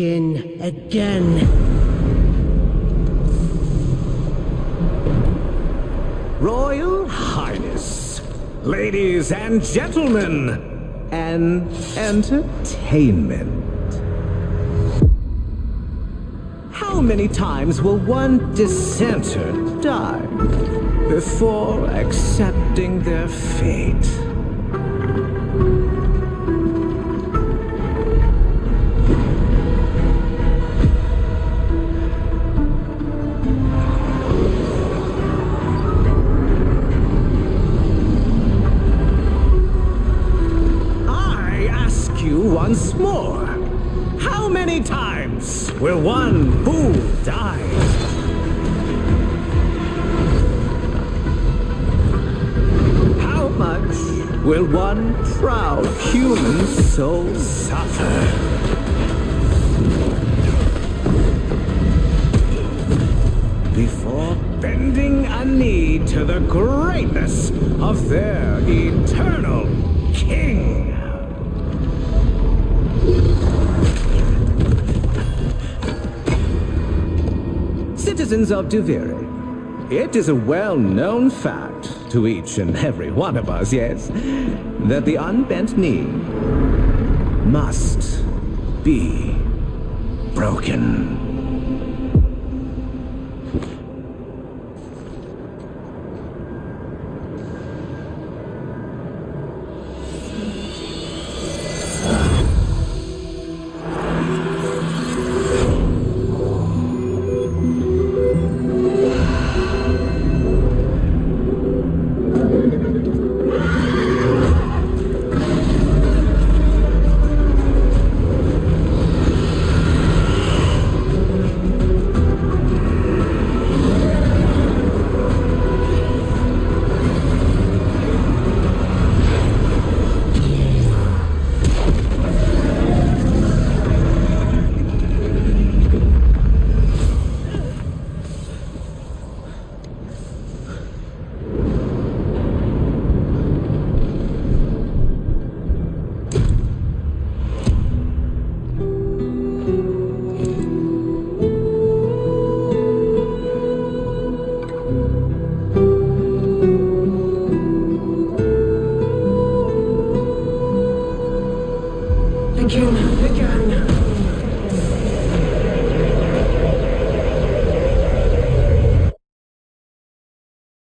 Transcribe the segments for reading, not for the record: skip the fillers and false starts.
In again. Royal Highness, ladies and gentlemen, and entertainment. How many times will one dissenter die before accepting their fate? Once more, how many times will one who dies? How much will one proud human soul suffer? Before bending a knee to the greatness of their eternal king? Citizens of Duviri, it is a well-known fact to each and every one of us, yes, that the unbent knee must be broken.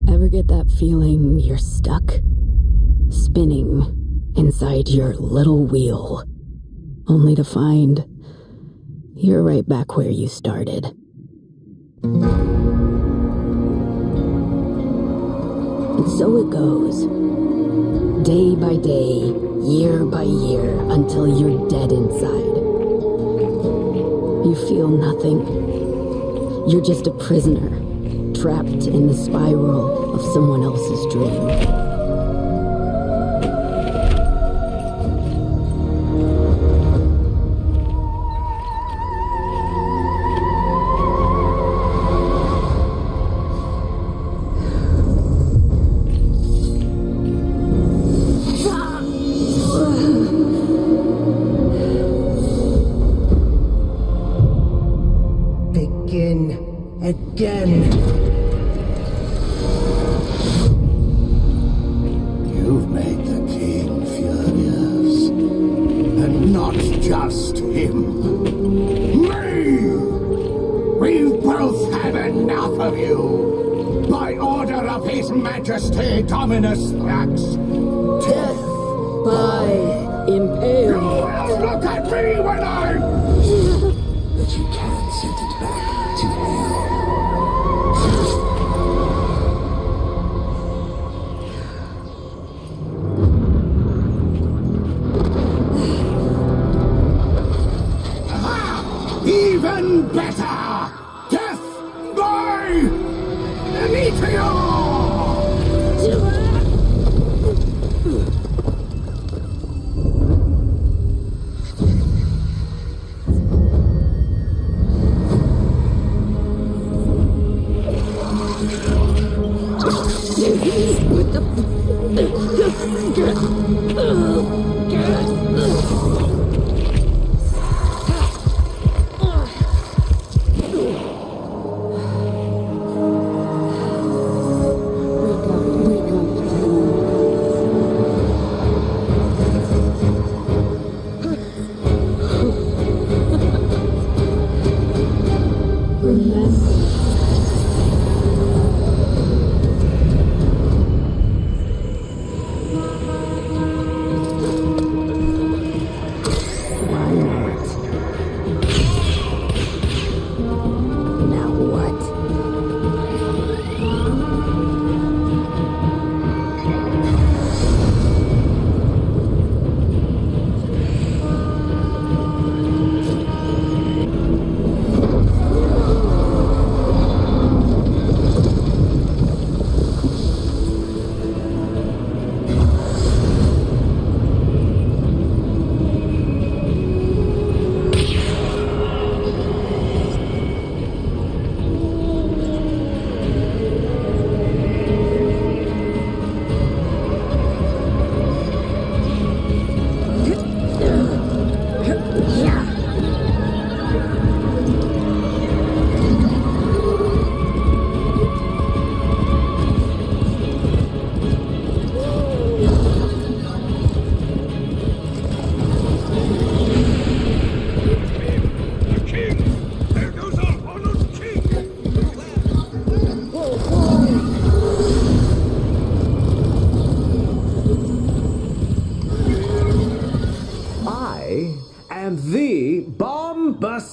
Ever get that feeling you're stuck? Spinning inside your little wheel, only to find you're right back where you started. And so it goes. Day by day, year by year, until you're dead inside. You feel nothing. You're just a prisoner, trapped in the spiral of someone else's dream. Again. You've made the king furious. And not just him. Me! We've both had enough of you. By order of His Majesty Dominus Thrax. Death by impale. You look at me when I... But you can send it back to hell. Even better! Death by meteor!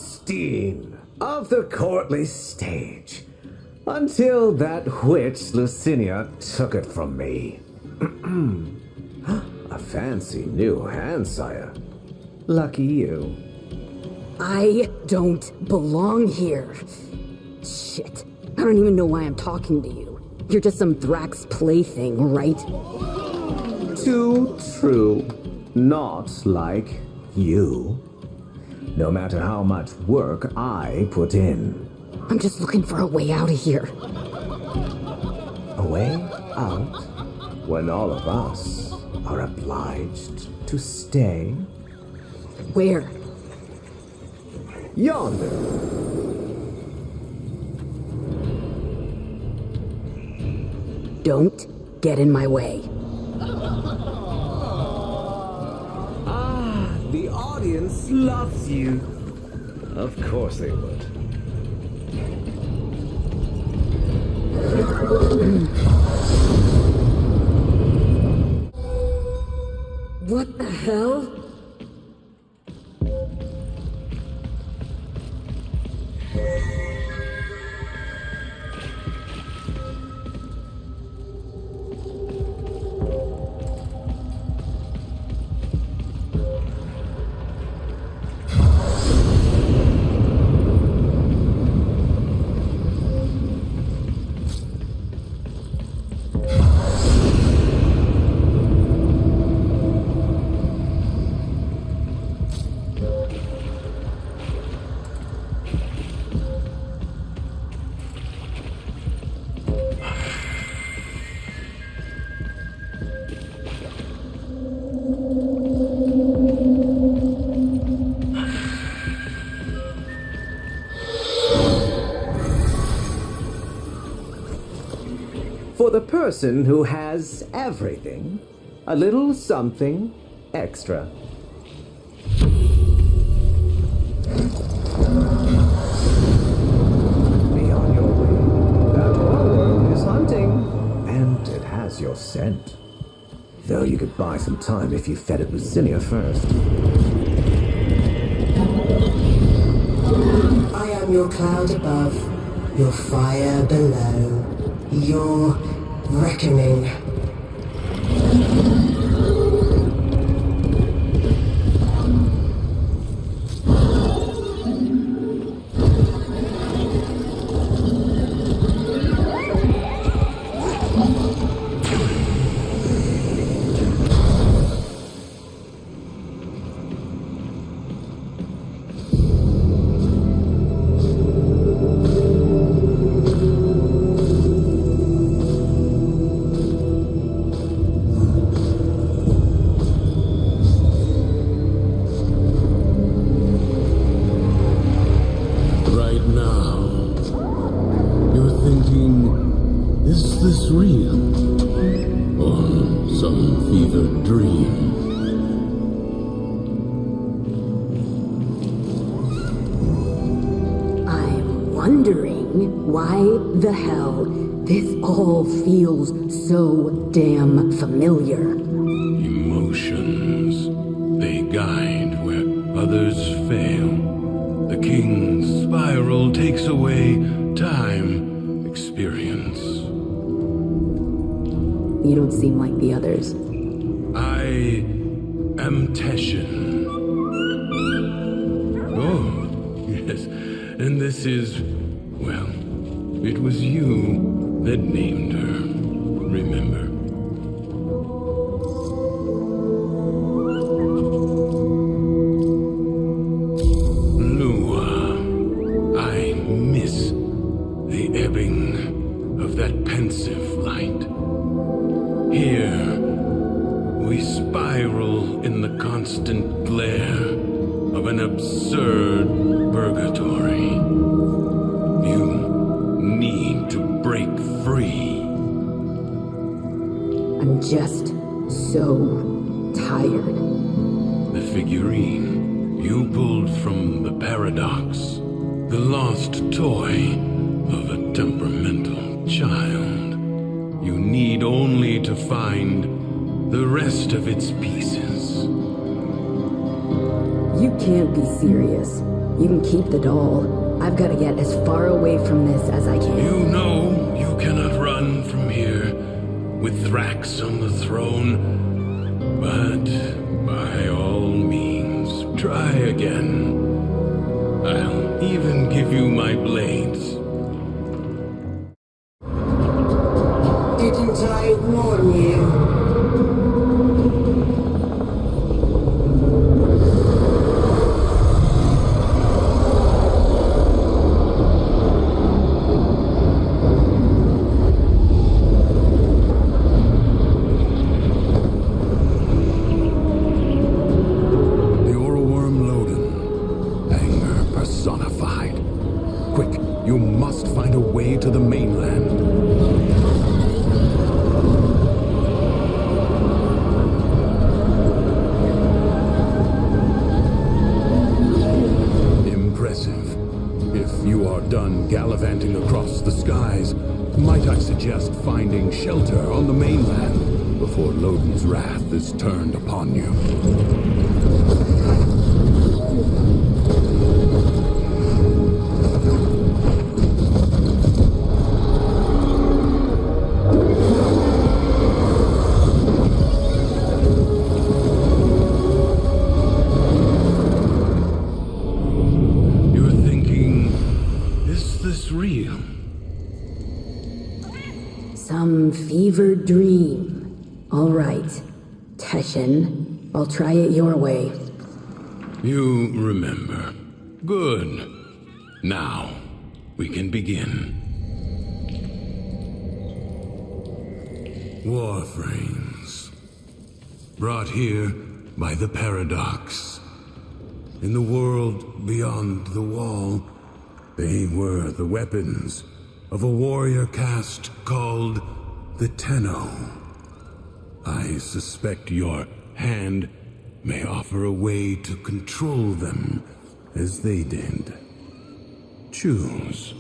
pristine of the courtly stage. Until that witch Lucinia took it from me. A fancy new hand, sire. Lucky you. I don't belong here. Shit. I don't even know why I'm talking to you. You're just some Thrax plaything, right? Too true. Not like you. No matter how much work I put in. I'm just looking for a way out of here. A way out? When all of us are obliged to stay? Where? Yonder. Don't get in my way. The audience loves you. Of course they would. What the hell? For the person who has everything, a little something extra. Be on your way. That world is hunting, and it has your scent. Though you could buy some time if you fed it Lucinia first. I am your cloud above, your fire below, your reckoning. The hell? This all feels so damn familiar. Emotions. They guide where others fail. The king's spiral takes away time, experience. You don't seem like the others. I am Teshin. Oh, yes. And this is, well, it was you that named her, remember? Lua, I miss the ebbing of that pensive light. Here, we spiral in the constant glare of an absurd purgatory. You need to break free. I'm just so tired. The figurine you pulled from the paradox, the lost toy of a temperamental child. You need only to find the rest of its pieces. You can't be serious. You can keep the doll. I've got to get as far away from this as I can. You know you cannot run from here with Thrax on the throne. But by all means, try again. I'll even give you my blades. Didn't I warn you? Finding shelter on the mainland before Loden's wrath is turned upon you. You're thinking, is this real? Some fevered dream. All right, Teshin, I'll try it your way. You remember. Good. Now, we can begin. Warframes. Brought here by the paradox. In the world beyond the wall, they were the weapons of a warrior caste called the Tenno. I suspect your hand may offer a way to control them as they did. Choose.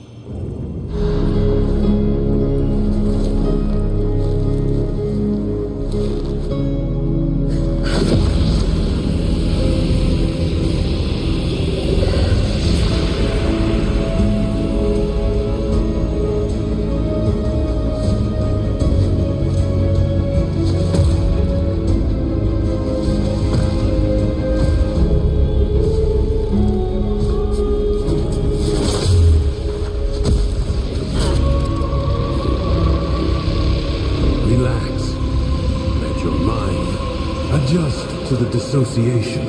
To the dissociation.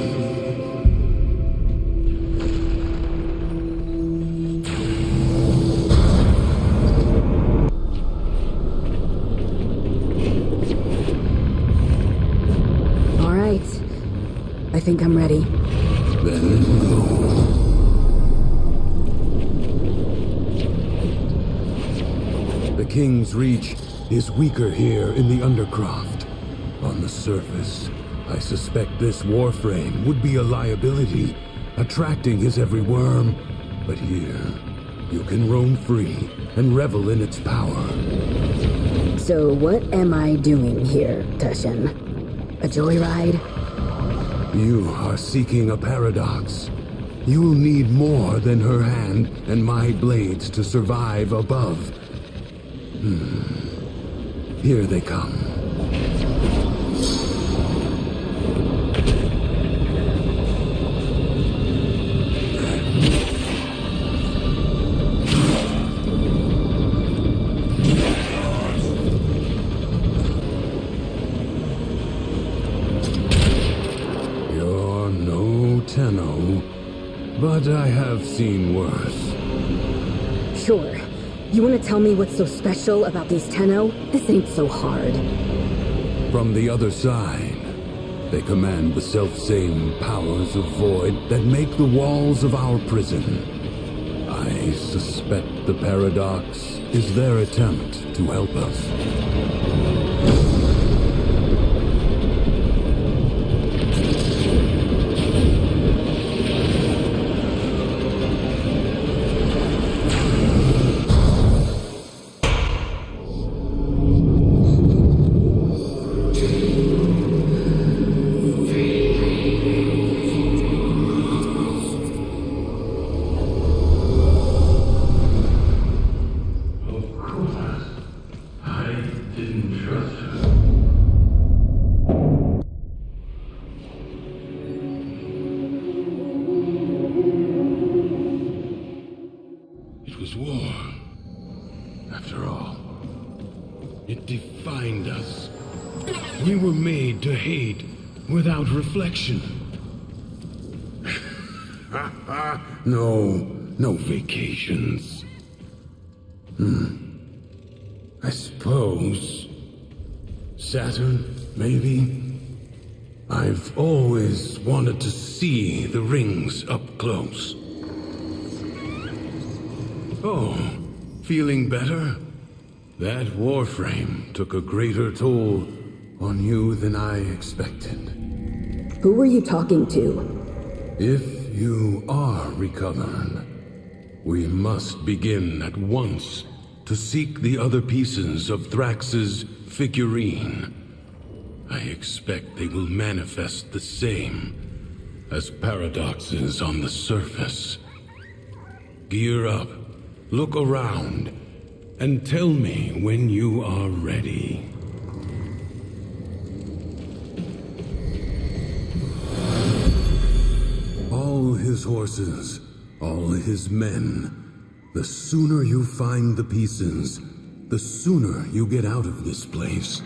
All right. I think I'm ready. Then go. The King's Reach is weaker here in the Undercroft. On the surface, I suspect this Warframe would be a liability, attracting his every worm. But here, you can roam free and revel in its power. So what am I doing here, Teshin? A joyride? You are seeking a paradox. You'll need more than her hand and my blades to survive above. Here they come. Tenno, but I have seen worse. Sure. You want to tell me what's so special about these Tenno? This ain't so hard. From the other side, they command the self-same powers of void that make the walls of our prison. I suspect the paradox is their attempt to help us. It was war. After all, it defined us. We were made to hate without reflection. No vacations. I suppose Saturn, maybe? I've always wanted to see the rings up close. Oh, feeling better? That Warframe took a greater toll on you than I expected. Who were you talking to? If you are recovered, we must begin at once to seek the other pieces of Thrax's figurine. I expect they will manifest the same as paradoxes on the surface. Gear up, look around, and tell me when you are ready. All his horses, all his men. The sooner you find the pieces, the sooner you get out of this place.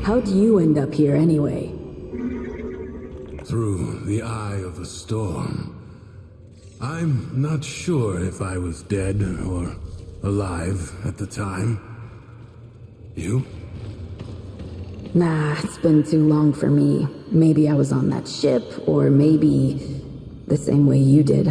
How'd you end up here anyway? Through the eye of a storm. I'm not sure if I was dead or alive at the time. You? Nah, it's been too long for me. Maybe I was on that ship, or maybe the same way you did.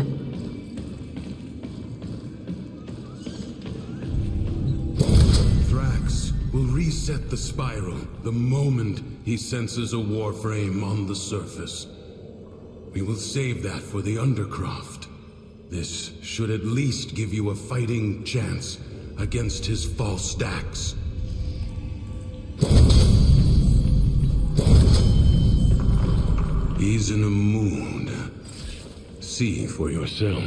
Thrax will reset the spiral the moment he senses a Warframe on the surface. We will save that for the Undercroft. This should at least give you a fighting chance against his false stacks. He's in a mood. See for yourself.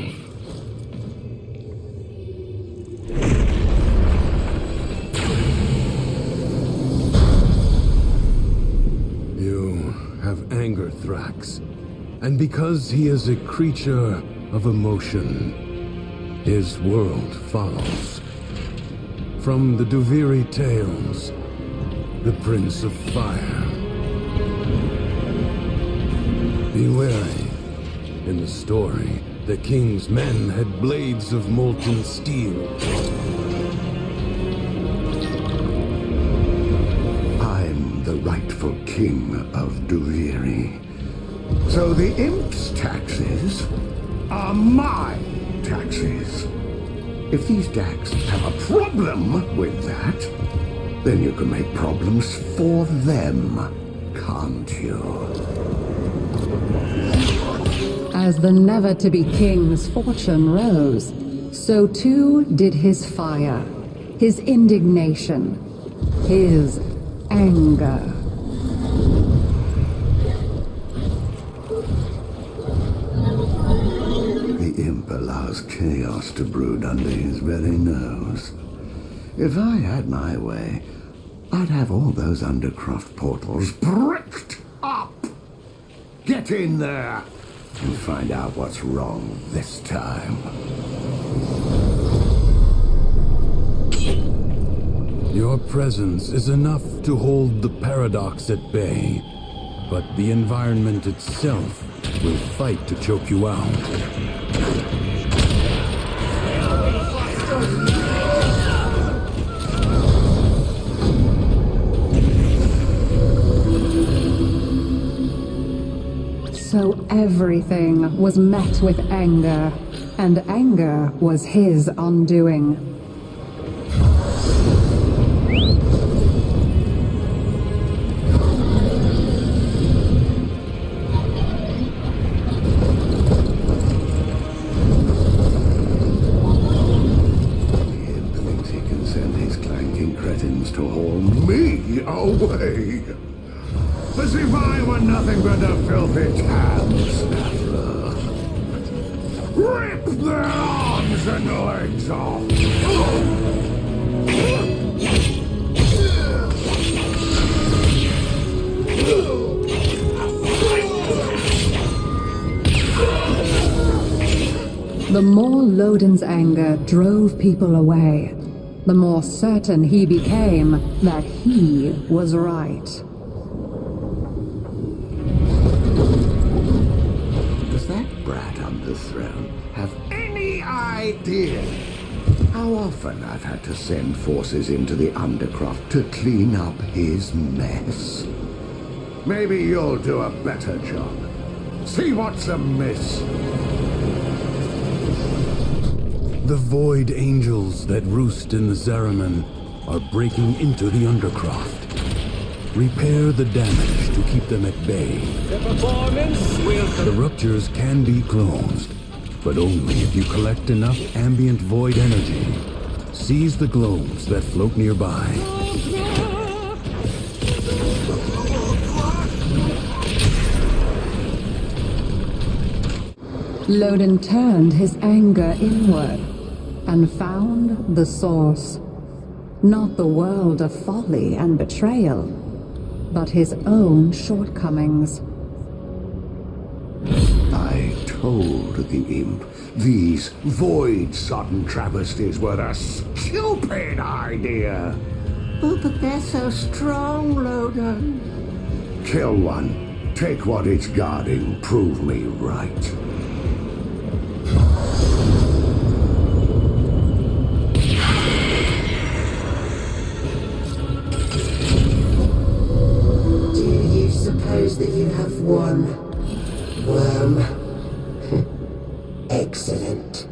You have anger, Thrax. And because he is a creature of emotion, his world follows. From the Duviri Tales, the Prince of Fire. Be wary. In the story, the king's men had blades of molten steel. I'm the rightful king of Duviri. So the imp's taxes are my taxes. If these Dax have a problem with that, then you can make problems for them, can't you? As the never-to-be-king's fortune rose, so too did his fire, his indignation, his anger. The imp allows chaos to brood under his very nose. If I had my way, I'd have all those Undercroft portals bricked up! Get in there and find out what's wrong this time. Your presence is enough to hold the paradox at bay, but the environment itself will fight to choke you out. So everything was met with anger, and anger was his undoing. The imp thinks he can send his clanking cretins to haul me away. As if I were nothing but a filthy tansnapper. Rip their arms and legs off! The more Loden's anger drove people away, the more certain he became that he was right. Does that brat on the throne have any idea how often I've had to send forces into the Undercroft to clean up his mess? Maybe you'll do a better job. See what's amiss. The Void Angels that roost in the Zariman are breaking into the Undercroft. Repair the damage to keep them at bay. The performance will... The ruptures can be closed, but only if you collect enough ambient void energy. Seize the globes that float nearby. Loden turned his anger inward and found the source. Not the world of folly and betrayal, but his own shortcomings. I told the imp these void-sodden travesties were a stupid idea. Oh, but they're so strong, Loden. Kill one, take what it's guarding, prove me right. Suppose that you have one worm. Excellent.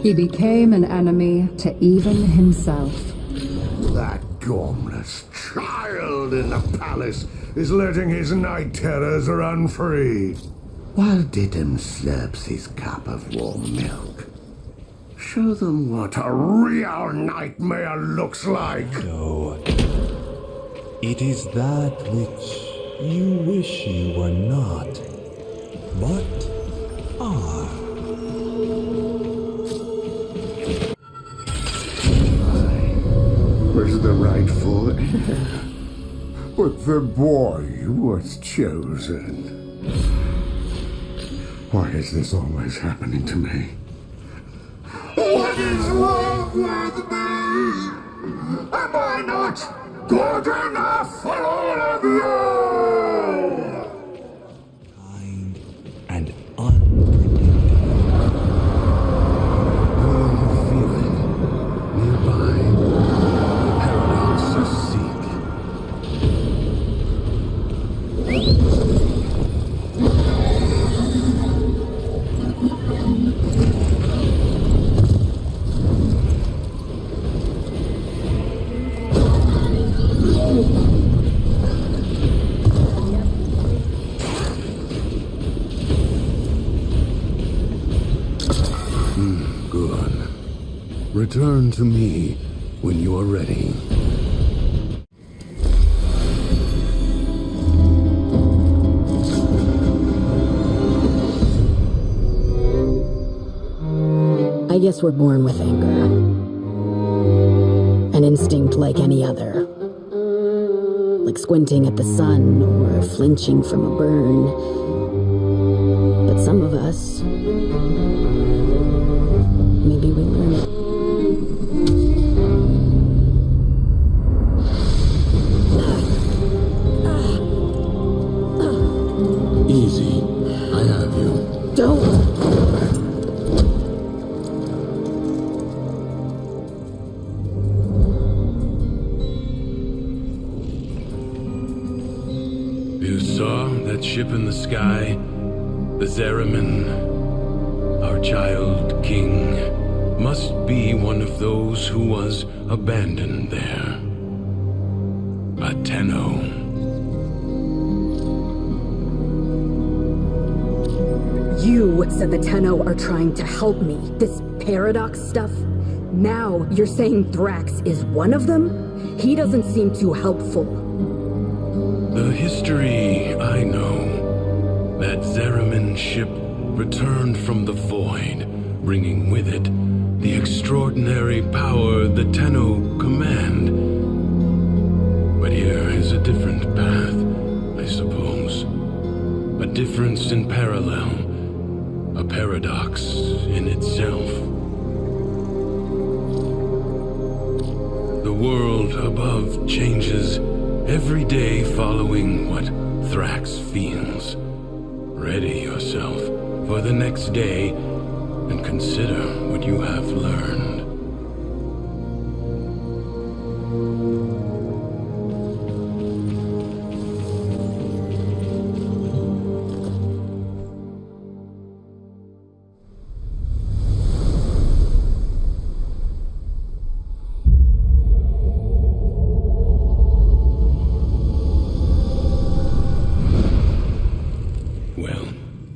He became an enemy to even himself. That gormless child in the palace is letting his night terrors run free, while Diddum slurps his cup of warm milk. Show them what a real nightmare looks like. No. It is that which you wish you were not, but are. I was the rightful heir, but the boy was chosen. Why is this always happening to me? What is wrong with me? Am I not good enough for all of you? Kind and unpredictable. You feel it. Nearby, the paradoxes seek. Good. Return to me when you are ready. I guess we're born with anger. An instinct like any other. Like squinting at the sun or flinching from a burn. But some of us, maybe we learn it. Easy. I have you. Don't! You saw that ship in the sky? The Zariman, our child king, must be one of those who was abandoned there. A Tenno. You said the Tenno are trying to help me. This paradox stuff? Now you're saying Thrax is one of them? He doesn't seem too helpful. The history I know. That Zariman ship returned from the void, bringing with it the extraordinary power the Tenno command. But here is a different path, I suppose. A difference in parallel. A paradox in itself. The world above changes every day following what Thrax feels. Ready yourself for the next day and consider what you have learned.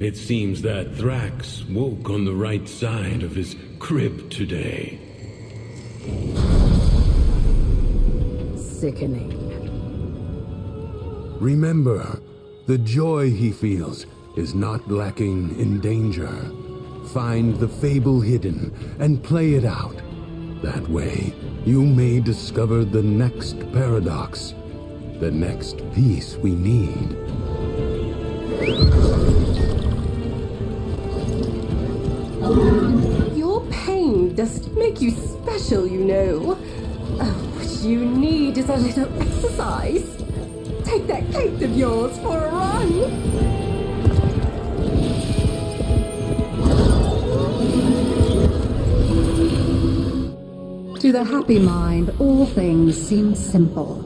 It seems that Thrax woke on the right side of his crib today. Sickening. Remember, the joy he feels is not lacking in danger. Find the fable hidden and play it out. That way, you may discover the next paradox, the next piece we need. Your pain doesn't make you special, you know. What you need is a little exercise. Take that cape of yours for a run. To the happy mind, all things seem simple.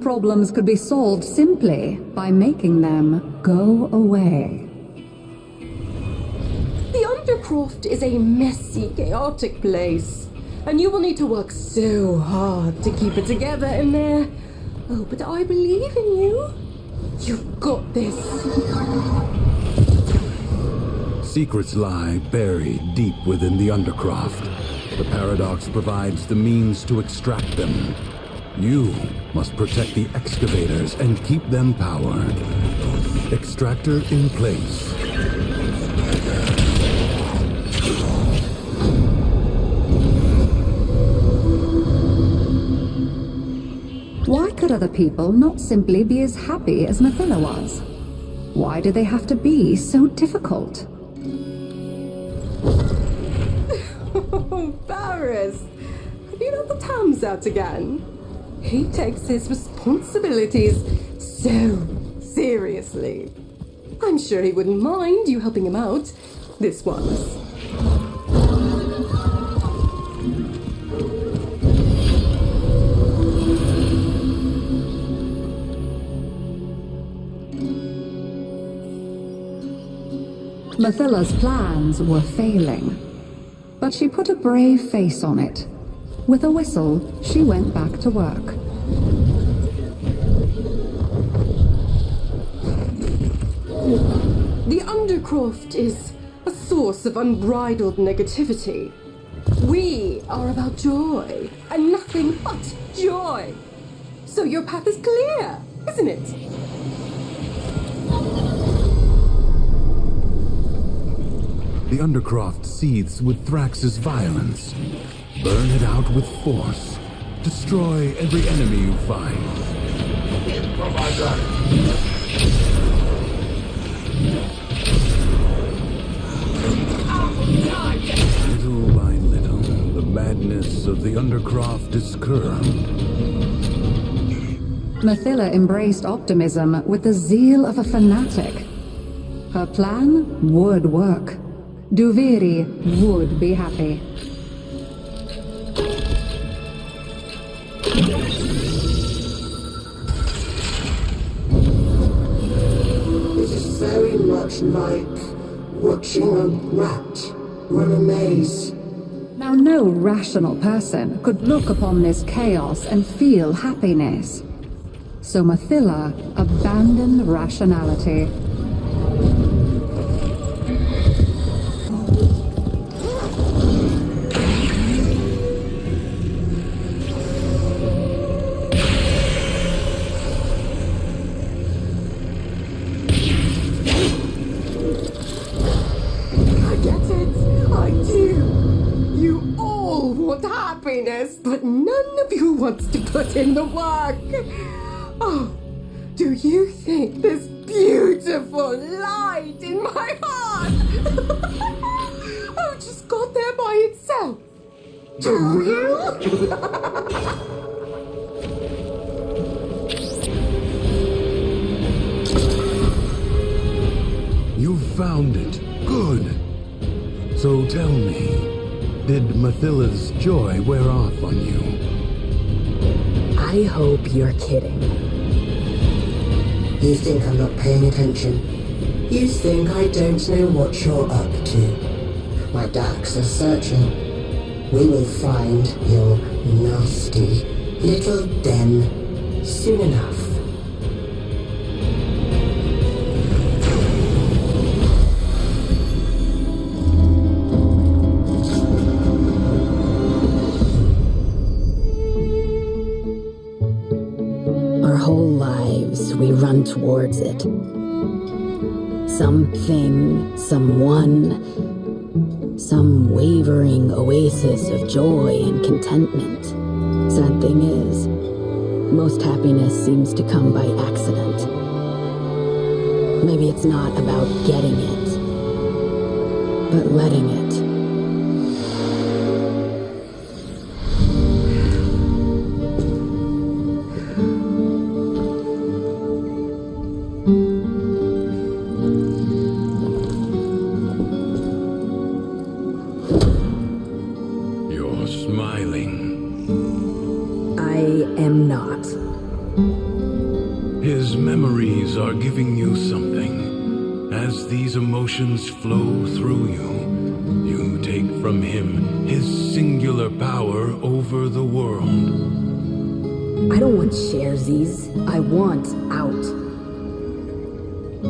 Problems could be solved simply by making them go away. The Undercroft is a messy, chaotic place, and you will need to work so hard to keep it together in there. Oh, but I believe in you. You've got this. Secrets lie buried deep within the Undercroft. The paradox provides the means to extract them. You must protect the excavators and keep them powered. Extractor in place. Why could other people not simply be as happy as Mathila was? Why do they have to be so difficult? Oh, Barris, have you got the Tams out again? He takes his responsibilities so seriously. I'm sure he wouldn't mind you helping him out this once. Mathila's plans were failing, but she put a brave face on it. With a whistle, she went back to work. The Undercroft is a source of unbridled negativity. We are about joy, and nothing but joy. So your path is clear, isn't it? The Undercroft seethes with Thrax's violence. Burn it out with force. Destroy every enemy you find. Improviser! Little by little, the madness of the Undercroft is curbed. Mathila embraced optimism with the zeal of a fanatic. Her plan would work. Duviri would be happy. It is very much like watching a rat run a maze. Now, no rational person could look upon this chaos and feel happiness. So Mathila abandoned rationality. But none of you wants to put in the work. Oh, do you think this beautiful light in my heart. Oh, it just got there by itself. Do you? You found it. Good. So tell me, did Mathilla's joy wear off on you? I hope you're kidding. You think I'm not paying attention? You think I don't know what you're up to? My ducks are searching. We will find your nasty little den soon enough. Our whole lives, we run towards it. Something, someone, some wavering oasis of joy and contentment. Sad thing is, most happiness seems to come by accident. Maybe it's not about getting it, but letting it. Emotions flow through you. You take from him his singular power over the world. I don't want sharesies. I want out.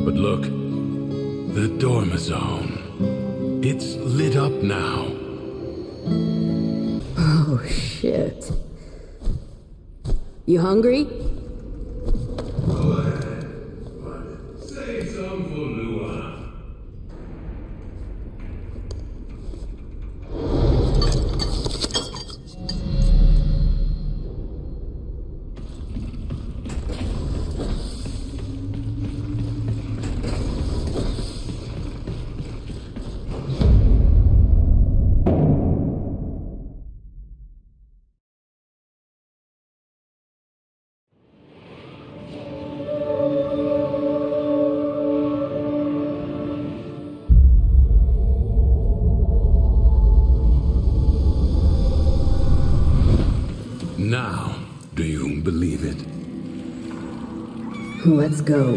But look, the Dormizone. It's lit up now. Oh, shit. You hungry? Save some for Lua. Now, do you believe it? Let's go.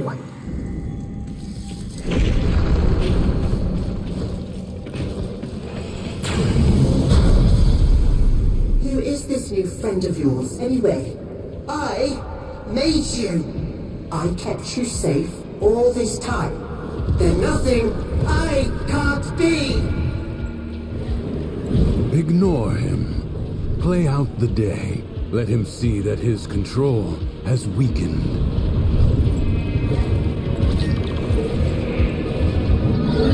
Who is this new friend of yours, anyway? I made you. I kept you safe all this time. There's nothing I can't be. Ignore him. Play out the day. Let him see that his control has weakened.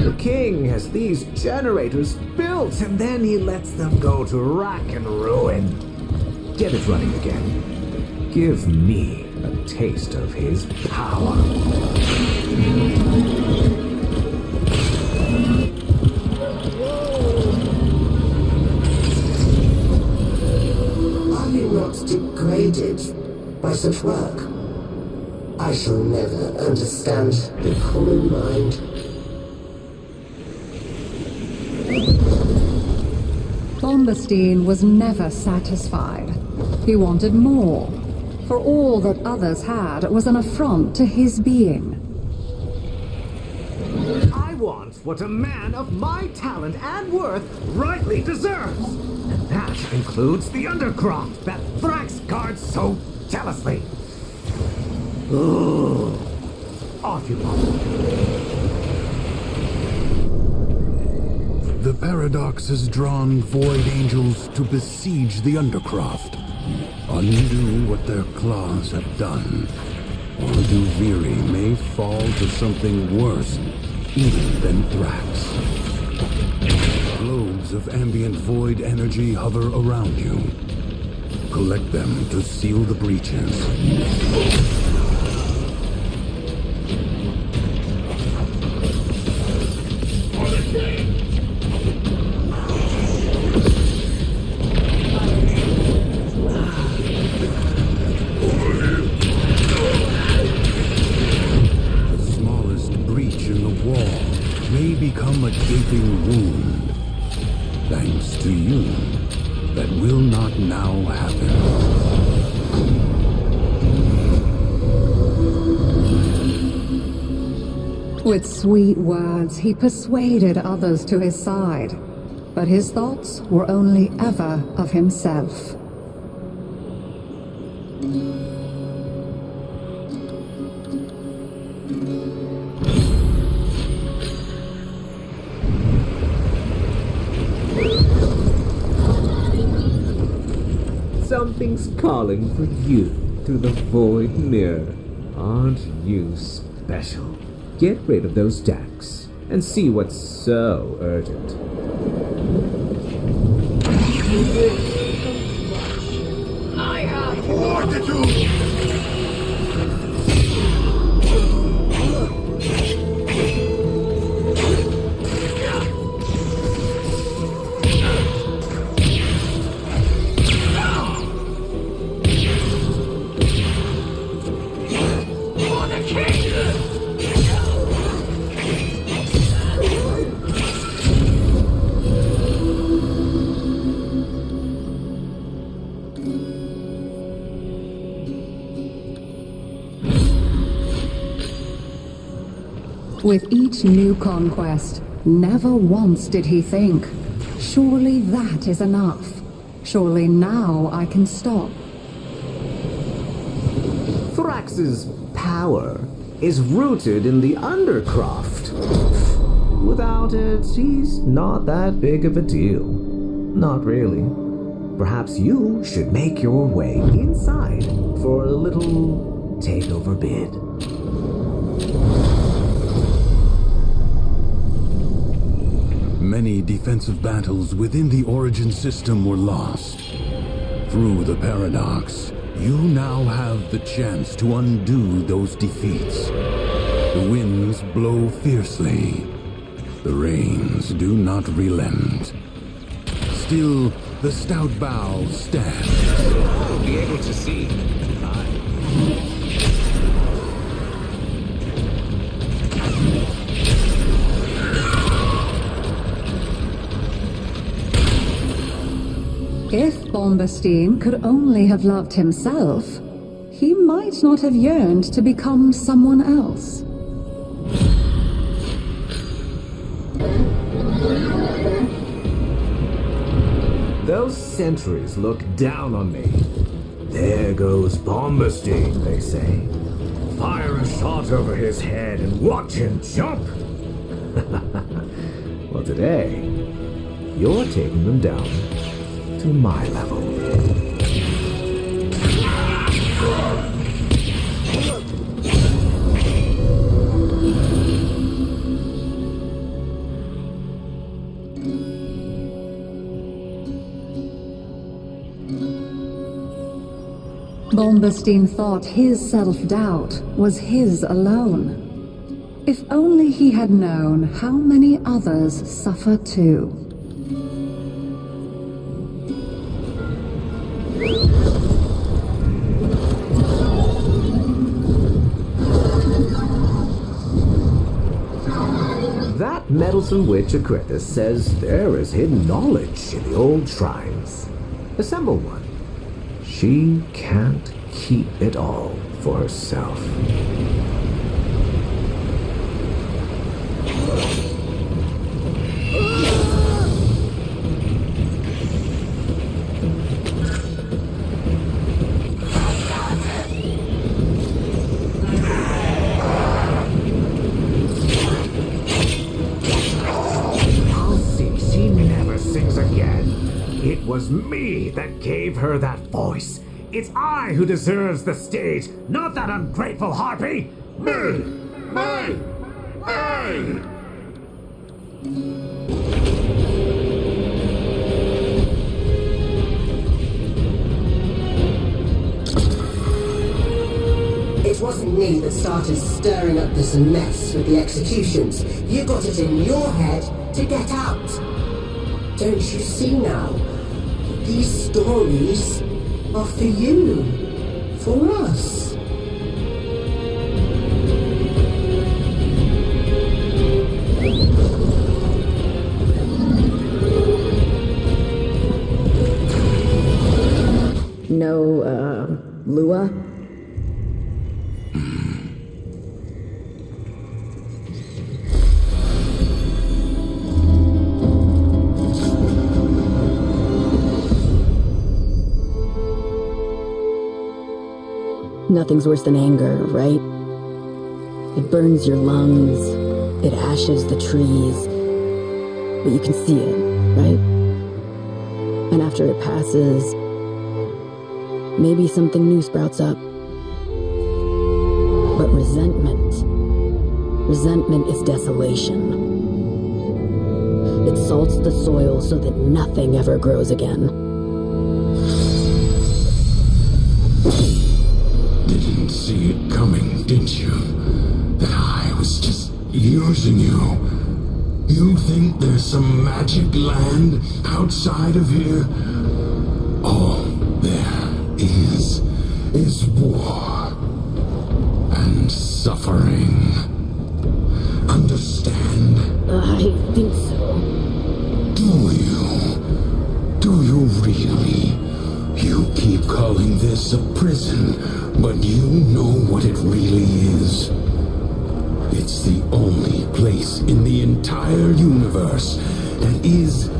The king has these generators built, and then he lets them go to rack and ruin. Get it running again. Give me a taste of his power. Are you not degraded by such work? I shall never understand the common mind. Bombastine was never satisfied. He wanted more, for all that others had was an affront to his being. I want what a man of my talent and worth rightly deserves. And that includes the undercroft that Thrax guards so jealously. Ugh. Off you go. The paradox has drawn void angels to besiege the Undercroft. Undo what their claws have done, or Duviri may fall to something worse even than Thrax. Globes of ambient void energy hover around you. Collect them to seal the breaches. you that will not now happen. With sweet words, he persuaded others to his side, but his thoughts were only ever of himself. Something's calling for you through the void mirror. Aren't you special? Get rid of those stacks and see what's so urgent. I have fortitude! With each new conquest, never once did he think, surely that is enough. Surely now I can stop. Thrax's power is rooted in the Undercroft. Without it, he's not that big of a deal. Not really. Perhaps you should make your way inside for a little takeover bid. Many defensive battles within the Origin system were lost. Through the paradox, you now have the chance to undo those defeats. The winds blow fiercely. The rains do not relent. Still, the stout bough stands. You'll be able to see. If Bombastine could only have loved himself, he might not have yearned to become someone else. Those sentries look down on me. There goes Bombastine, they say. Fire a shot over his head and watch him jump. Well, today, you're taking them down to my level. Bombastine thought his self-doubt was his alone. If only he had known how many others suffer too. That meddlesome witch Acrithis says there is hidden knowledge in the old shrines. Assemble one. She can't keep it all for herself. I'll see she never sings again. It was me that gave her that voice. It's I who deserves the stage, not that ungrateful harpy! Me! Me! Me! It wasn't me that started stirring up this mess with the executions. You got it in your head to get out. Don't you see now? These stories are for you, for us. know, Lua? Nothing's worse than anger, right? It burns your lungs, it ashes the trees, but you can see it, right? And after it passes, maybe something new sprouts up. But resentment is desolation. It salts the soil so that nothing ever grows again. Didn't see it coming, did you? That I was just using you. You think there's some magic land outside of here? All there is war and suffering. Understand? I think so. Do you? Do you really? You keep calling this a prison, but you know what it really is. It's the only place in the entire universe that is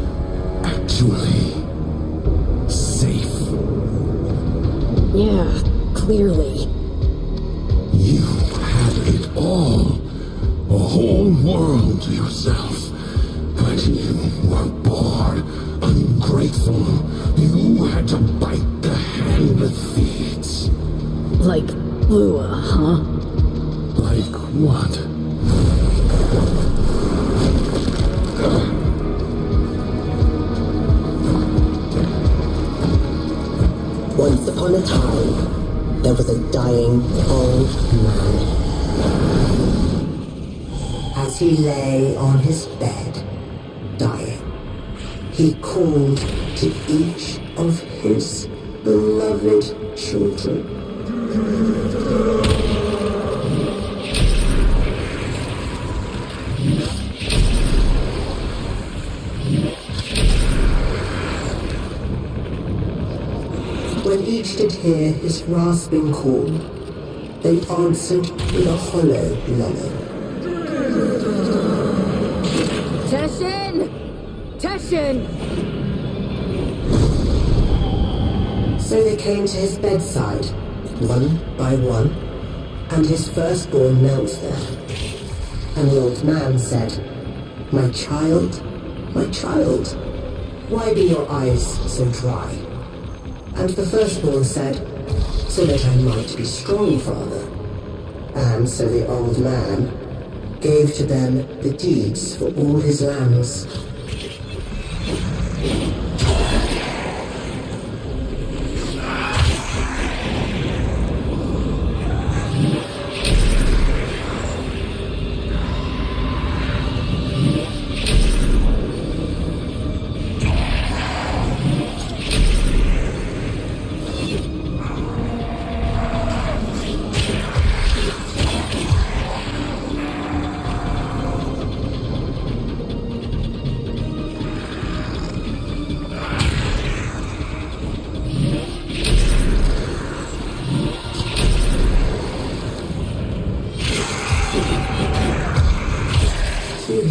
actually safe. Yeah, clearly. You had it all. A whole world to yourself. But you were bored, ungrateful. You had to bite the hand that feeds. Like Lua, huh? Like what? Once upon a time, there was a dying old man. As he lay on his bed, dying, he called to each of his beloved children. When each did hear his rasping call, they answered with a hollow lament. Teshin! Teshin! So they came to his bedside, one by one, and his firstborn knelt there. And the old man said, my child, why be your eyes so dry? And the firstborn said, so that I might be strong, father. And so the old man gave to them the deeds for all his lands.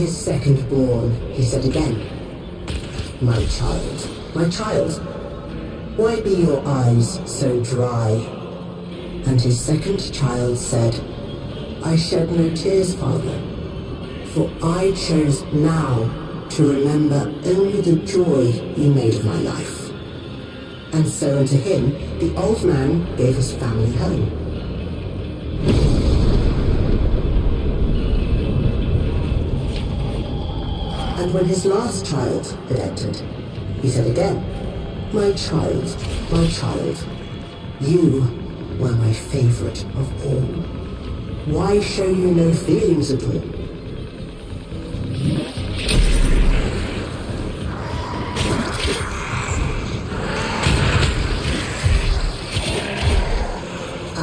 Second-born, he said again, my child, why be your eyes so dry? And his second child said, I shed no tears, father, for I chose now to remember only the joy you made of my life. And so unto him the old man gave his family home. And when his last child had entered, he said again, my child, you were my favorite of all. Why show you no feelings at all?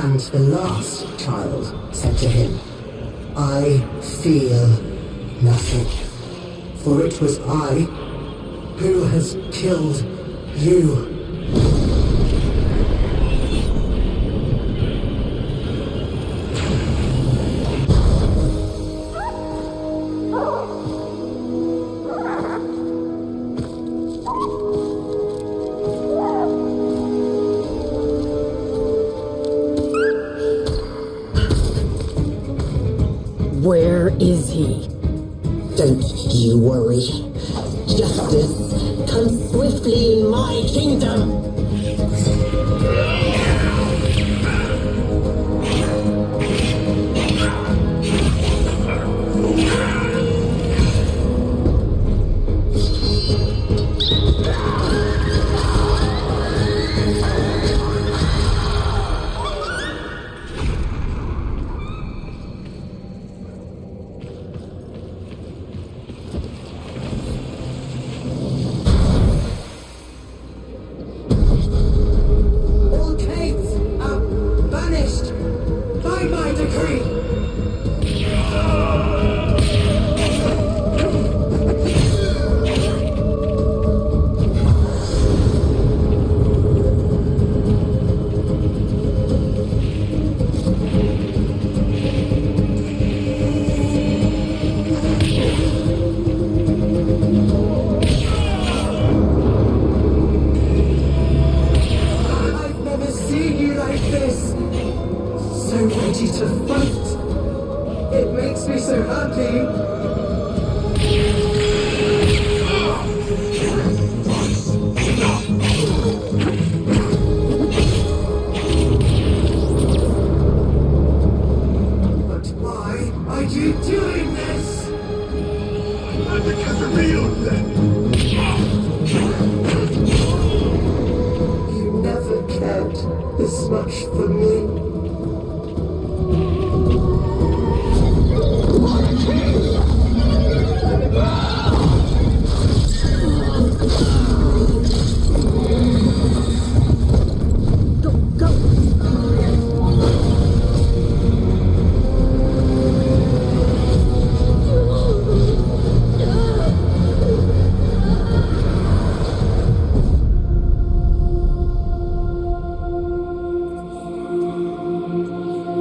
And the last child said to him, I feel nothing. For it was I who has killed you. he? Don't you worry. Justice comes swiftly in my kingdom.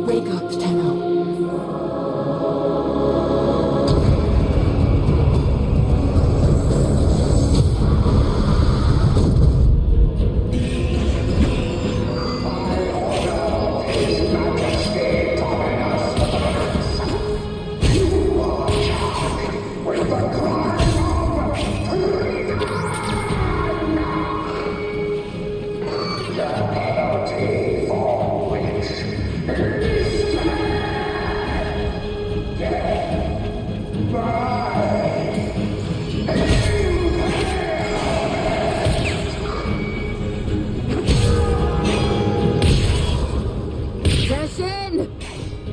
Wake up, Tenno.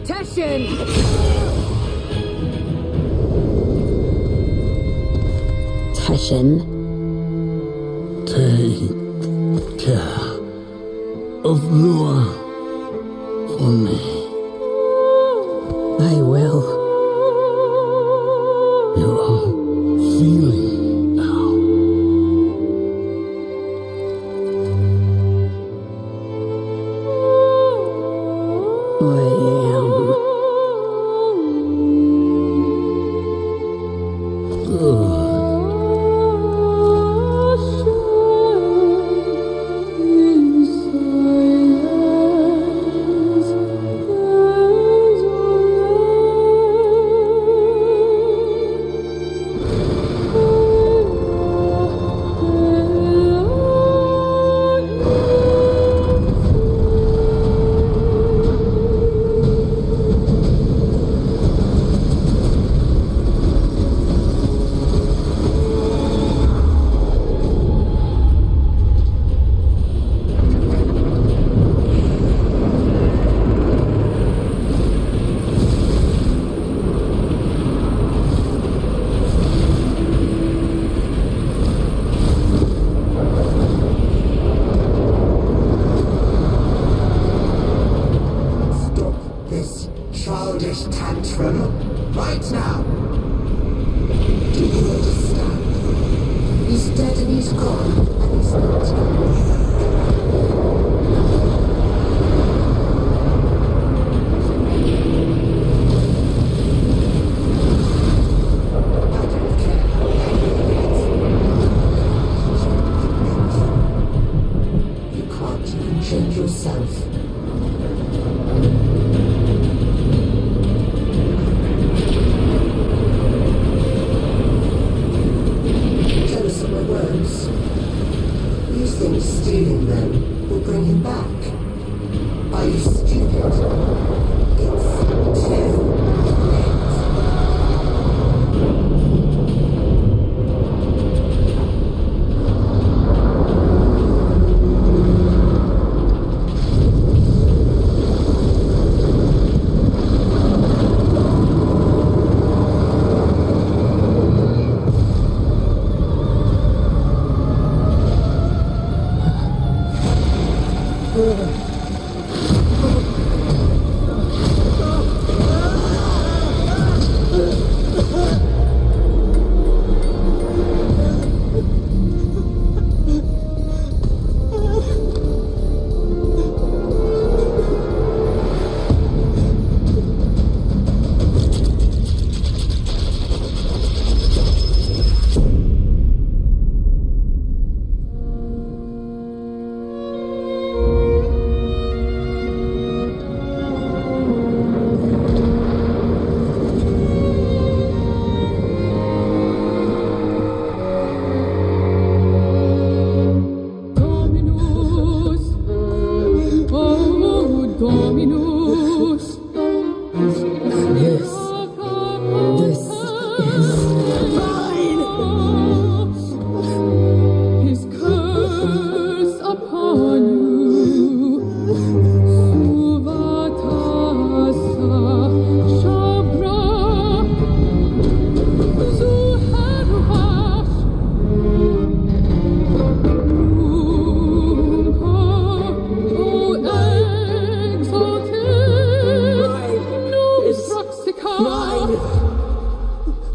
Teshin! Teshin? Take care of Lua for me. I will. You are feeling now. I am. Good. stealing them will bring him back. Are you stupid? It's too late.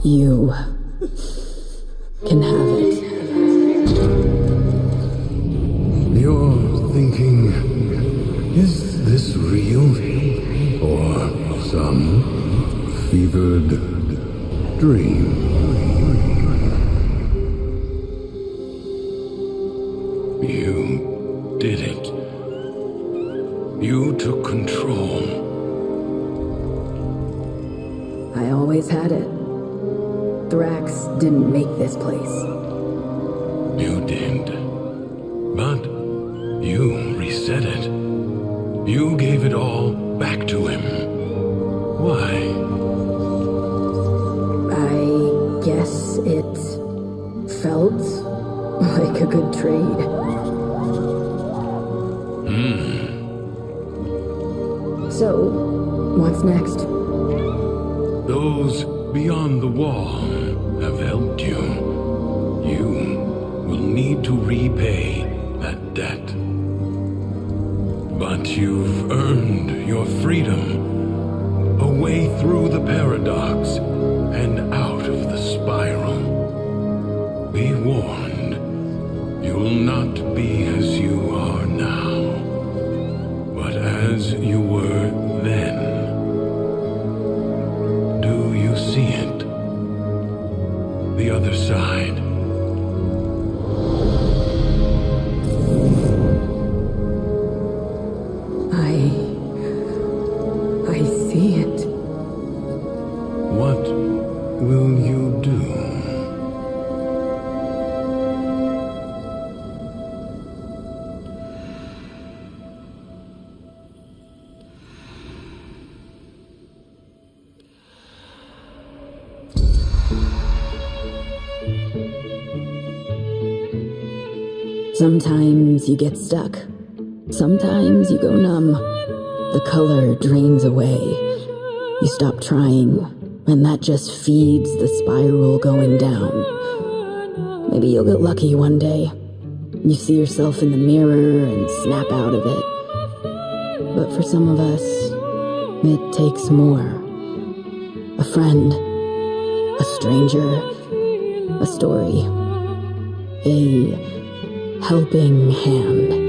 You can have it. You're thinking, is this real? Or some fevered dream? You did it. You took control. I always had it. Thrax didn't make this place. You did. But you reset it. You gave it all back to him. Why? I guess it felt like a good trade. So, what's next? Those beyond the wall have helped you. You will need to repay that debt. But you've earned your freedom, a way through the paradox and out of the spiral. Be warned, you'll not be as you are now, but as you were then. Do you see it? The other side. I see it. What will you do? Sometimes you get stuck. Sometimes you go numb. The color drains away. You stop trying, and that just feeds the spiral going down. Maybe you'll get lucky one day. You see yourself in the mirror and snap out of it. But for some of us, it takes more. A friend, a stranger, a story, a helping hand.